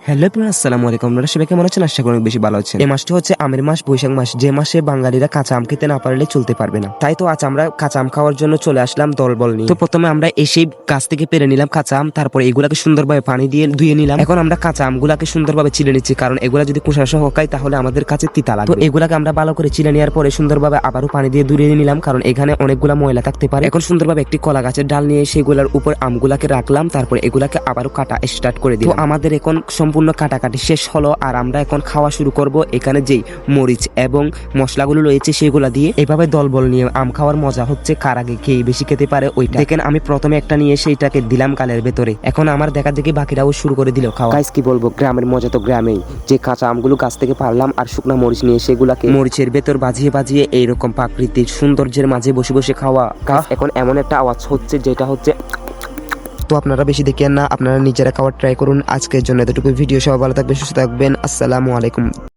Hello everyone, আসসালামু আলাইকুম। আপনারা সবাই কেমন আছেন? আশা করি অনেক বেশি ভালো আছেন। এই মাসটি হচ্ছে আমের মাস, বৈশাখ মাস, যে মাসে বাঙালিরা কাঁচা আম খেতে না পারলে চলতে পারবে না। তাই তো আজ আমরা কাঁচা আম খাওয়ার জন্য চলে আসলাম দলবল নিয়ে। তো প্রথমে আমরা এসে গাছ থেকে পেরে নিলাম কাঁচা আম, তারপরে এগুলাকে সুন্দরভাবে পানি দিয়ে ধুয়ে নিলাম। এখন আমরা কাঁচা আমগুলাকে সুন্দরভাবে চিলে নিচ্ছি, কারণ এগুলা যদি খোসা সহ খাই তাহলে আমাদের কাছে তিতা লাগবে। তো এগুলাকে আমরা ভালো করে চিলে নেওয়ার পরে সুন্দরভাবে আবারও পানি দিয়ে ধুয়ে নিলাম, কারণ এখানে অনেকগুলা ময়লা থাকতে পারে। এখন সুন্দরভাবে একটি কলা গাছের ডাল নিয়ে সেগুলোর উপর আমগুলাকে রাখলাম, তারপরে এগুলাকে আবারও কাটা স্টার্ট করে দিলাম। তো আমাদের এখন সম্পূর্ণ কাটাকাটি শেষ হলো, আর আমরা এখন খাওয়া শুরু করব। এখানে যেই মরিচ এবং মশলাগুলো রয়েছে সেগুলা দিয়ে এভাবে দলবল নিয়ে আম খাওয়ার মজা হচ্ছে কার আগে খেয়ে বেশি খেতে পারে ওইটা। দেখেন আমি প্রথমে একটা নিয়ে সেইটাকে দিলাম গালের ভেতরে, এখন আমার দেখা দেখি বাকিরাও শুরু করে দিল খাওয়া। গাইস কি বলবো, গ্রামের মজা তো গ্রামেই। যে কাঁচা আমগুলো গাছ থেকে পারলাম আর শুকনা মরিচ নিয়ে সেগুলাকে মরিচের ভেতর বাজিয়ে বাজিয়ে এইরকম প্রাকৃতিক সৌন্দর্যের মাঝে বসে বসে খাওয়া। এখন এমন একটা আওয়াজ হচ্ছে যেটা হচ্ছে। তো আপনারা বেশি দেখেন না, আপনারা নিজেরা খাওয়ার ট্রাই করুন। আজকের জন্য এতটুকু ভিডিও। সবাই ভালো থাকবেন, সুস্থ থাকবেন। আসসালামু আলাইকুম।